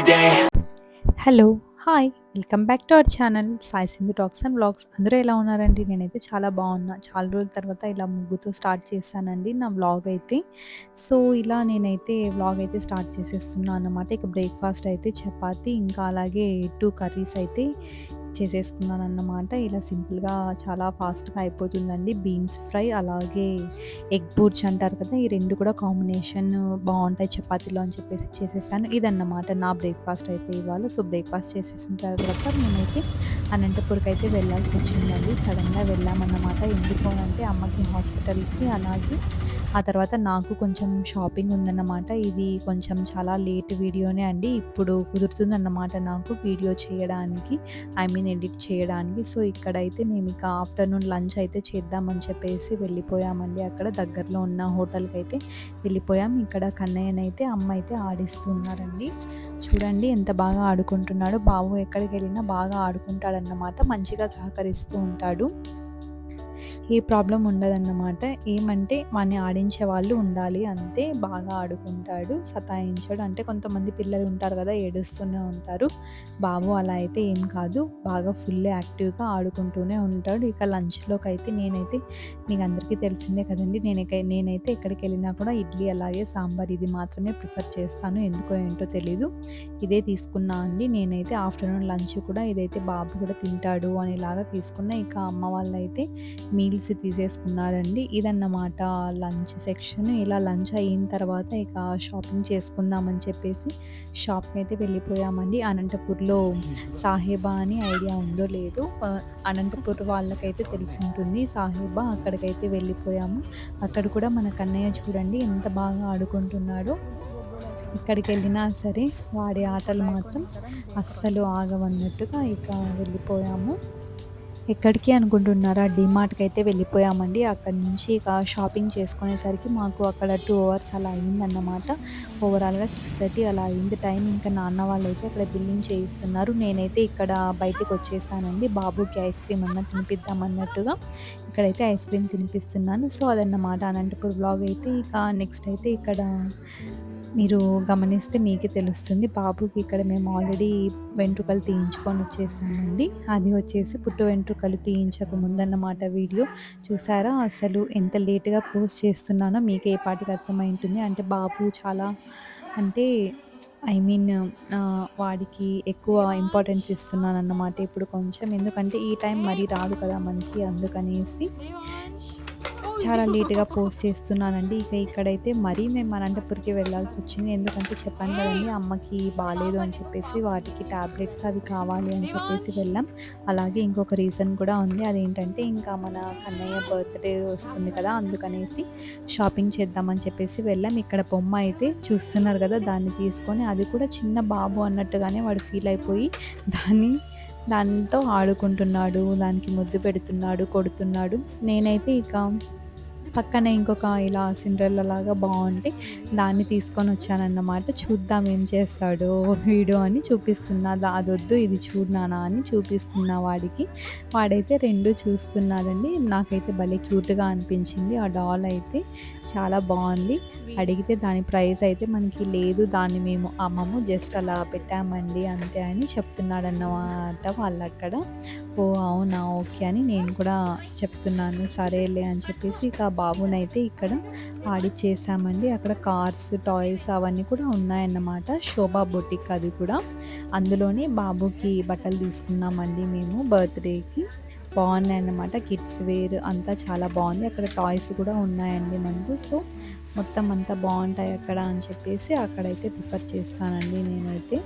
day. Hello! Hi! Welcome back to our channel Sai Sindhu talks and vlogs. అందరూ ఎలా ఉన్నారండి? నేనైతే చాలా బాగున్నా. చాలా రోజుల తర్వాత ఇలా ముగ్గుతో స్టార్ట్ చేశానండి నా వ్లాగ్ అయితే. సో, ఇలా నేనైతే వ్లాగ్ అయితే స్టార్ట్ చేసేస్తున్నా అన్నమాట. ఇక బ్రేక్‌ఫాస్ట్ అయితే చపాతీ ఇంకా అలాగే 2 కర్రీస్ అయితే చేసేసుకున్నానన్నమాట. ఇలా సింపుల్‌గా చాలా ఫాస్ట్‌గా అయిపోతుందండి. బీన్స్ ఫ్రై అలాగే ఎగ్ బుర్జ్ అంటారు కదా! ఈ 2 కూడా కాంబినేషన్ బావుంటాయి చపాతీలో అని చెప్పేసి చేసేసాను. ఇదన్నమాట నా బ్రేక్‌ఫాస్ట్ అయితే ఇవాళ. సో, బ్రేక్‌ఫాస్ట్ చేసేసిన తర్వాత మేమైతే అనంతపూర్‌కైతే వెళ్ళాల్సొచ్చిందండి. సడెన్‌గా వెళ్ళామన్నమాట. ఎందుకు అనంటే అమ్మకి హాస్పిటల్‌కి అలాగే ఆ తర్వాత నాకు కొంచెం షాపింగ్ ఉందన్నమాట. ఇది కొంచెం చాలా లేట్ వీడియోనే అండి. ఇప్పుడు కుదురుతుందన్నమాట నాకు వీడియో చేయడానికి. ఐ మీన్ ఎడిట్ చేయడానికి. సో, ఇక్కడైతే మేమిక ఆఫ్టర్‌నూన్ లంచ్ అయితే చేద్దామని చెప్పేసి వెళ్ళిపోయామండి. అక్కడ దగ్గరలో ఉన్న హోటల్‌కైతే వెళ్ళిపోయాం. ఇక్కడ కన్నయ్యనైతే అమ్మ అయితే ఆడిస్తూ ఉన్నారండి. చూడండి ఎంత బాగా ఆడుకుంటున్నాడో. బాబు ఎక్కడికెళ్ళినా బాగా ఆడుకుంటాడన్నమాట. మంచిగా సహకరిస్తూ ఉంటాడు. ఏ ప్రాబ్లమ్ ఉండదన్నమాట. ఏమంటే వాడిని ఆడించే వాళ్ళు ఉండాలి అంతే. బాగా ఆడుకుంటాడు, సతాయించడు. అంటే కొంతమంది పిల్లలు ఉంటారు కదా! ఏడుస్తూనే ఉంటారు. బాబు అలా అయితే ఏం కాదు. బాగా ఫుల్ యాక్టివ్‌గా ఆడుకుంటూనే ఉంటాడు. ఇక లంచ్‌లోకైతే నేనైతే మీకు అందరికీ తెలిసిందే కదండీ! నేనైతే ఎక్కడికెళ్ళినా కూడా ఇడ్లీ అలాగే సాంబార్ ఇది మాత్రమే ప్రిఫర్ చేస్తాను. ఎందుకో ఏంటో తెలీదు. ఇదే తీసుకున్నా అండి. నేనైతే ఆఫ్టర్‌నూన్ లంచ్ కూడా ఇదైతే బాబు కూడా తింటాడు అనేలాగా తీసుకున్నా. ఇక అమ్మ వాళ్ళైతే మీల్స్ తీసేసుకున్నారండి. ఇదన్నమాట లంచ్ సెక్షన్. ఇలా లంచ్ అయిన తర్వాత ఇక షాపింగ్ చేసుకుందామని చెప్పేసి షాప్‌కైతే వెళ్ళిపోయామండి. అనంతపూర్‌లో సాహేబా అని ఐడియా ఉందో లేదో అనంతపూర్ వాళ్ళకైతే తెలిసుంటుంది సాహేబా. అక్కడికైతే వెళ్ళిపోయాము. అక్కడ కూడా మన కన్నయ్య చూడండి ఎంత బాగా ఆడుకుంటున్నాడో. ఎక్కడికెళ్ళినా సరే వాడి ఆటలు మాత్రం అస్సలు ఆగవన్నట్టుగా ఇక వెళ్ళిపోయాము. ఎక్కడికి అనుకుంటున్నారా? డీమార్ట్‌కైతే వెళ్ళిపోయామండి. అక్కడి నుంచి ఇక షాపింగ్ చేసుకునేసరికి మాకు అక్కడ 2 అవర్స్ అలా అయిందన్నమాట. ఓవరాల్‌గా 6:30 అలా అయింది టైం. ఇంకా నాన్న వాళ్ళైతే అక్కడ బిల్లింగ్ చేయిస్తున్నారు. నేనైతే ఇక్కడ బయటికొచ్చేసానండి. బాబుకి ఐస్ క్రీమ్ అన్నా తినిపిద్దాం అన్నట్టుగా ఇక్కడైతే ఐస్ క్రీమ్ తినిపిస్తున్నాను. సో, అదన్నమాట అనంతపూర్ వ్లాగ్ అయితే. ఇక నెక్స్ట్ అయితే ఇక్కడ మీరు గమనిస్తే మీకే తెలుస్తుంది. బాబుకి ఇక్కడ మేము ఆల్రెడీ వెంట్రుకలు తీయించుకొని వచ్చేసామండి. అది వచ్చేసి పుట్టు వెంట్రుకలు తీయించక ముందన్నమాట వీడియో. చూసారా అసలు ఎంత లేట్‌గా పోస్ట్ చేస్తున్నానో మీకే ఈ పాటికి అర్థమై ఉంటుంది. అంటే బాబు చాలా అంటే ఐ మీన్ వాడికి ఎక్కువ ఇంపార్టెన్స్ ఇస్తున్నానన్నమాట ఇప్పుడు కొంచెం. ఎందుకంటే ఈ టైం మరీ రాదు కదా మనకి అందుకనేసి. చాలా లేట్‌గా పోస్ట్ చేస్తున్నానండి. ఇక ఇక్కడైతే మరీ మేము అనంతపూర్‌కి వెళ్ళాల్సొచ్చింది. ఎందుకంటే చెప్పాను కదండీ అమ్మకి బాలేదు అని చెప్పేసి వాటికి టాబ్లెట్స్ అవి కావాలి అని చెప్పేసి వెళ్ళాం. అలాగే ఇంకొక రీజన్ కూడా ఉంది. అదేంటంటే ఇంకా మన కన్నయ్య బర్త్‌డే వస్తుంది కదా! అందుకనేసి షాపింగ్ చేద్దామని చెప్పేసి వెళ్ళాం. ఇక్కడ బొమ్మ అయితే చూస్తున్నారు కదా! దాన్ని తీసుకొని అది కూడా చిన్న బాబు అన్నట్టుగానే వాడు ఫీల్ అయిపోయి దాన్ని దాంతో ఆడుకుంటున్నాడు. దానికి ముద్దు పెడుతున్నాడు, కొడుతున్నాడు. నేనైతే ఇక పక్కనే ఇంకొక ఇలా సిండ్రెల్లా లాగా బావుంటే దాన్ని తీసుకొనొచ్చానన్నమాట. చూద్దాం ఏం చేస్తాడో వీడు అని చూపిస్తున్నా. అదొద్దు ఇది చూడు నాన్న అని చూపిస్తున్నా వాడికి. వాడైతే 2 చూస్తున్నాడండి. నాకైతే భలే క్యూట్‌గా అనిపించింది. ఆ డాల్ అయితే చాలా బావుంది. అడిగితే దాని ప్రైస్ అయితే మనకి లేదు. దాన్ని మేము అమ్మము జస్ట్ అలా పెట్టామండి అంతే అని చెప్తున్నాడన్నమాట వాళ్ళక్కడ. ఓహ్! అవునా! ఓకే అని నేను కూడా చెప్తున్నాను. సరేలే అని చెప్పేసి ఇక బాబునైతే ఇక్కడ ఆడిచ్చేసామండి. అక్కడ కార్స్, టాయ్స్ అవన్నీ కూడా ఉన్నాయన్నమాట. శోభా బొటిక్ అది కూడా. అందులోనే బాబుకి బట్టలు తీసుకున్నామండి మేము బర్త్‌డేకి. బాగున్నాయన్నమాట. కిడ్స్ వేర్ అంతా చాలా బాగుంది. అక్కడ టాయ్స్ కూడా ఉన్నాయండి మనకు. సో, మొత్తం అంతా బావుంటాయి అక్కడ అని చెప్పేసి అక్కడైతే ప్రిఫర్ చేస్తానండి నేనైతే.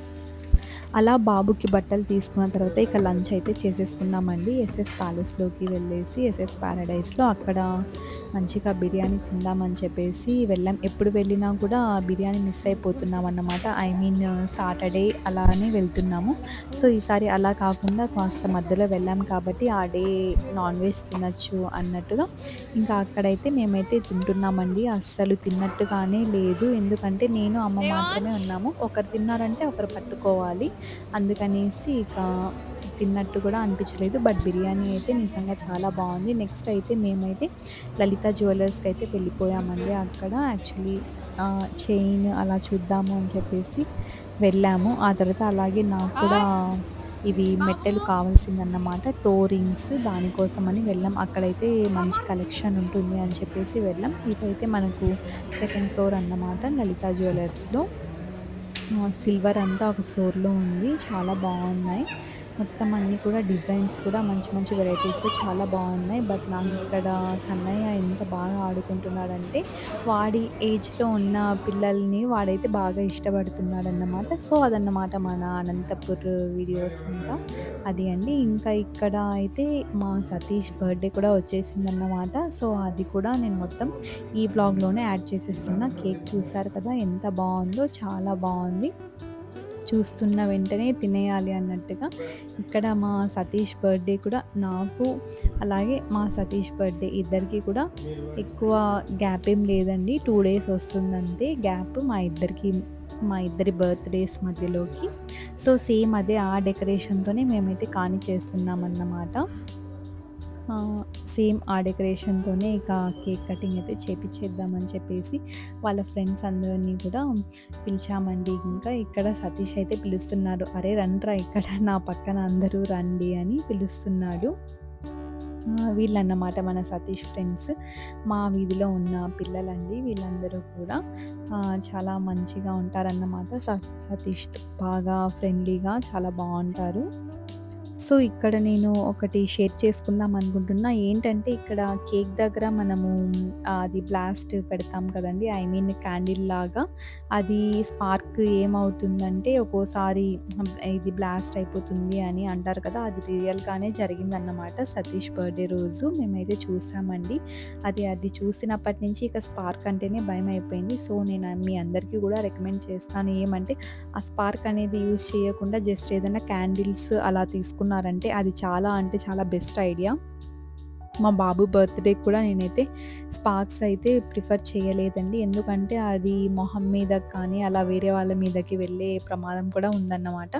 అలా బాబుకి బట్టలు తీసుకున్న తర్వాత ఇక లంచ్ అయితే చేసేసుకున్నామండి. ఎస్ఎస్ ప్యాలెస్‌లోకి వెళ్ళేసి ఎస్ఎస్ పారడైస్‌లో అక్కడ మంచిగా బిర్యానీ తిందామని చెప్పేసి వెళ్ళాం. ఎప్పుడు వెళ్ళినా కూడా బిర్యానీ మిస్ అయిపోతున్నామన్నమాట. ఐ మీన్ సాటర్డే అలానే వెళ్తున్నాము. సో, ఈసారి అలా కాకుండా కాస్త మధ్యలో వెళ్ళాం కాబట్టి ఆ డే నాన్ వెజ్ తినొచ్చు అన్నట్టుగా ఇంకా అక్కడైతే మేమైతే తింటున్నామండి. అస్సలు తిన్నట్టుగానే లేదు. ఎందుకంటే నేను, అమ్మ మాత్రమే ఉన్నాము. ఒకరు తిన్నారంటే ఒకరు పట్టుకోవాలి. అందుకనేసి ఇక తిన్నట్టు కూడా అనిపించలేదు. బట్ బిర్యానీ అయితే నిజంగా చాలా బాగుంది. నెక్స్ట్ అయితే మేమైతే లలిత జ్యువెలర్స్కి అయితే వెళ్ళిపోయామండి. అక్కడ యాక్చువల్లీ చైన్ అలా చూద్దాము అని చెప్పేసి వెళ్ళాము. ఆ తర్వాత అలాగే నాకు కూడా ఇవి మెట్టెలు కావాల్సిందన్నమాట. టో రింగ్స్ దానికోసమని వెళ్ళాం. అక్కడైతే మంచి కలెక్షన్ ఉంటుంది అని చెప్పేసి వెళ్ళాం. ఇదైతే మనకు సెకండ్ ఫ్లోర్ అన్నమాట లలిత జ్యువెలర్స్‌లో. సిల్వర్ అంతా ఒక ఫ్లోర్‌లో ఉంది. చాలా బావున్నాయి. మొత్తం అన్నీ కూడా డిజైన్స్ కూడా మంచి మంచి వెరైటీస్‌లో చాలా బావున్నాయి. బట్ నాకిక్కడ కన్నయ్య ఎంత బాగా ఆడుకుంటున్నాడంటే, వాడి ఏజ్‌లో ఉన్న పిల్లల్ని వాడైతే బాగా ఇష్టపడుతున్నాడన్నమాట. సో, అదన్నమాట మన అనంతపూర్ వీడియోస్ అంతా. అది అండి. ఇంకా ఇక్కడ అయితే మా సతీష్ బర్త్‌డే కూడా వచ్చేసిందన్నమాట. సో, అది కూడా నేను మొత్తం ఈ వ్లాగ్‌లోనే యాడ్ చేసేస్తున్నా. కేక్ చూసారు కదా! ఎంత బావుందో, చాలా బావుంది. చూస్తున్న వెంటనే తినేయాలి అన్నట్టుగా. ఇక్కడ మా సతీష్ బర్త్‌డే కూడా నాకు, అలాగే మా సతీష్ బర్త్‌డే ఇద్దరికీ కూడా ఎక్కువ గ్యాప్ ఏం లేదండి. 2 డేస్ వస్తుందంతే గ్యాప్ మా ఇద్దరి బర్త్‌డేస్ మధ్యలోకి. సో, సేమ్ అదే ఆ డెకరేషన్‌తోనే మేమైతే కానిచ్చేస్తున్నామన్నమాట. సేమ్ ఆ డెకరేషన్‌తోనే ఇక కేక్ కటింగ్ అయితే చేపిచ్చేద్దామని చెప్పేసి వాళ్ళ ఫ్రెండ్స్ అందరిని కూడా పిలిచామండి. ఇంకా ఇక్కడ సతీష్ అయితే పిలుస్తున్నారు. "అరే రండ్రా ఇక్కడ నా పక్కన అందరూ రండి" అని పిలుస్తున్నాడు. వీళ్ళన్నమాట మన సతీష్ ఫ్రెండ్స్. మా వీధిలో ఉన్న పిల్లలండి వీళ్ళందరూ కూడా. చాలా మంచిగా ఉంటారన్నమాట. సతీష్‌తో బాగా ఫ్రెండ్లీగా చాలా బావుంటారు. సో, ఇక్కడ నేను ఒకటి షేర్ చేసుకుందాం అనుకుంటున్నా. ఏంటంటే ఇక్కడ కేక్ దగ్గర మనము అది బ్లాస్ట్ పెడతాం కదండీ! ఐ మీన్ క్యాండిల్ లాగా. అది స్పార్క్ ఏమవుతుందంటే ఒక్కోసారి ఇది బ్లాస్ట్ అయిపోతుంది అని అంటారు కదా! అది రియల్‌గానే జరిగిందన్నమాట. సతీష్ బర్త్‌డే రోజు మేమైతే చూసామండి. అది చూసినప్పటి నుంచి ఇక స్పార్క్ అంటేనే భయమైపోయింది. సో, నేను మీ అందరికీ కూడా రికమెండ్ చేస్తాను. ఏమంటే ఆ స్పార్క్ అనేది యూజ్ చేయకుండా జస్ట్ ఏదైనా క్యాండిల్స్ అలా తీసుకున్నారంటే అది చాలా అంటే చాలా బెస్ట్ ఐడియా. మా బాబు బర్త్‌డేకి కూడా నేనైతే స్పార్క్స్ అయితే ప్రిఫర్ చేయలేదండి. ఎందుకంటే అది మొహం మీదకి కానీ అలా వేరే వాళ్ళ మీదకి వెళ్ళే ప్రమాదం కూడా ఉందన్నమాట.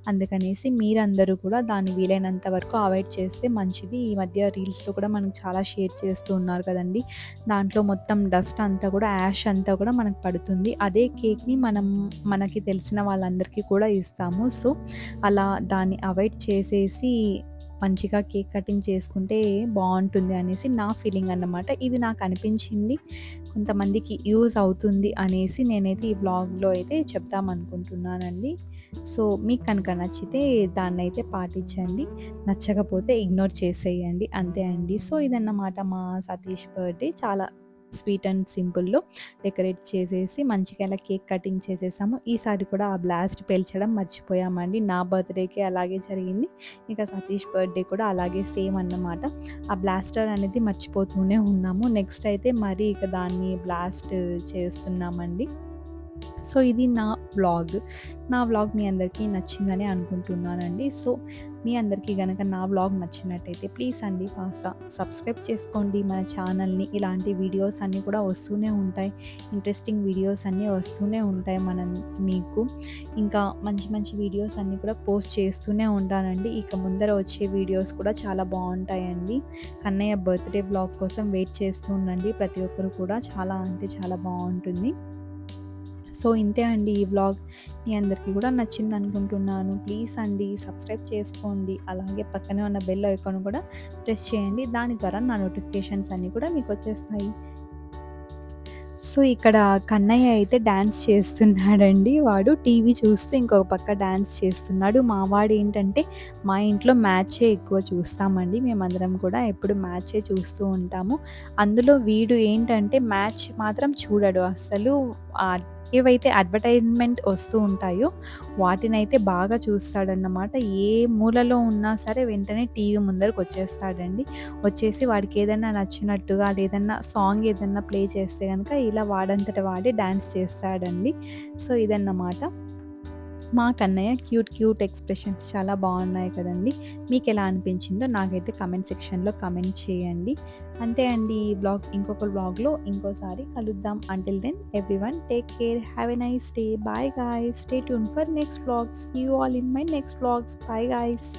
అందుకనేసి మీరందరూ కూడా దాన్ని వీలైనంత వరకు అవాయిడ్ చేస్తే మంచిది. ఈ మధ్య రీల్స్‌లో కూడా మనకు చాలా షేర్ చేస్తూ ఉన్నారు కదండీ! దాంట్లో మొత్తం డస్ట్ అంతా కూడా యాష్ అంతా కూడా మనకు పడుతుంది. అదే కేక్‌ని మనకి తెలిసిన వాళ్ళందరికీ కూడా ఇస్తాము. సో, అలా దాన్ని అవాయిడ్ చేసేసి మంచిగా కేక్ కటింగ్ చేసుకుంటే బావుంటుంది అనేసి నా ఫీలింగ్ అన్నమాట. ఇది నాకు అనిపించింది. కొంతమందికి యూజ్ అవుతుంది అనేసి నేనైతే ఈ వ్లాగ్‌లో అయితే చెప్దామనుకుంటున్నానండి. సో, మీకు కనుక నచ్చితే దాన్నైతే పాటించండి. నచ్చకపోతే ఇగ్నోర్ చేసేయండి. అంతే అండి. సో, ఇదన్నమాట మా సతీష్ బర్త్‌డే. చాలా స్వీట్ అండ్ సింపుల్‌లో డెకరేట్ చేసేసి మంచిగా ఇలా కేక్ కటింగ్ చేసేసాము. ఈసారి కూడా ఆ బ్లాస్ట్ పేల్చడం మర్చిపోయామండి. నా బర్త్‌డేకి అలాగే జరిగింది. ఇక సతీష్ బర్త్‌డే కూడా అలాగే సేమ్ అన్నమాట. ఆ బ్లాస్టర్ అనేది మర్చిపోతూనే ఉన్నాము. నెక్స్ట్ అయితే మరి ఇక దాన్ని బ్లాస్ట్ చేస్తున్నామండి. సో, ఇది నా వ్లాగ్. నా వ్లాగ్ మీ అందరికీ నచ్చిందని అనుకుంటున్నానండి. సో, మీ అందరికీ గనక నా వ్లాగ్ నచ్చినట్టయితే ప్లీజ్ అండి సబ్స్క్రైబ్ చేసుకోండి మన ఛానల్‌ని. ఇలాంటి వీడియోస్ అన్నీ కూడా వస్తూనే ఉంటాయి. ఇంట్రెస్టింగ్ వీడియోస్ అన్నీ వస్తూనే ఉంటాయి మీకు. ఇంకా మంచి మంచి వీడియోస్ అన్నీ కూడా పోస్ట్ చేస్తూనే ఉంటానండి. ఇక ముందర వచ్చే వీడియోస్ కూడా చాలా బావుంటాయండి. కన్నయ్య బర్త్‌డే వ్లాగ్ కోసం వెయిట్ చేస్తూ ఉండండి ప్రతి ఒక్కరు కూడా. చాలా అంటే చాలా బావుంటుంది. సో, ఇంతే అండి ఈ వ్లాగ్. మీ అందరికీ కూడా నచ్చిందనుకుంటున్నాను. ప్లీజ్ అండి సబ్స్క్రైబ్ చేసుకోండి. అలాగే పక్కనే ఉన్న బెల్ ఐకాన్ కూడా ప్రెస్ చేయండి. దాని ద్వారా నా నోటిఫికేషన్స్ అన్నీ కూడా మీకొచ్చేస్తాయి. సో, ఇక్కడ కన్నయ్య అయితే డాన్స్ చేస్తున్నాడండి. వాడు టీవీ చూస్తూ ఇంకొక పక్క డాన్స్ చేస్తున్నాడు. మా వాడేంటంటే మా ఇంట్లో మ్యాచే ఎక్కువ చూస్తామండి. మేమందరం కూడా ఎప్పుడు మ్యాచే చూస్తూ ఉంటాము. అందులో వీడు ఏంటంటే మ్యాచ్ మాత్రం చూడడు అస్సలు. ఏవైతే అడ్వర్టైజ్‌మెంట్ వస్తూ ఉంటాయో వాటినైతే బాగా చూస్తాడన్నమాట. ఏ మూలలో ఉన్నా సరే వెంటనే టీవీ ముందరకొచ్చేస్తాడండి. వచ్చేసి వాడికి ఏదైనా నచ్చినట్టుగా లేదన్నా సాంగ్ ఏదన్నా ప్లే చేస్తే గనక ఇలా వాడంతట వాడే డాన్స్ చేస్తాడండి. సో, ఇదన్నమాట. మా కన్నయ్య క్యూట్ క్యూట్ ఎక్స్‌ప్రెషన్స్ చాలా బాగున్నాయి కదండీ! మీకెలా అనిపించిందో నాకైతే కామెంట్ సెక్షన్‌లో కామెంట్ చేయండి. అంతే అండి. ఈ వ్లాగ్ ఇంకొక వ్లాగ్‌లో ఇంకోసారి కలుద్దాం. Until then everyone take care. Have a nice day. Bye guys. Stay tuned for next vlogs. See you all in my next vlogs. Bye guys.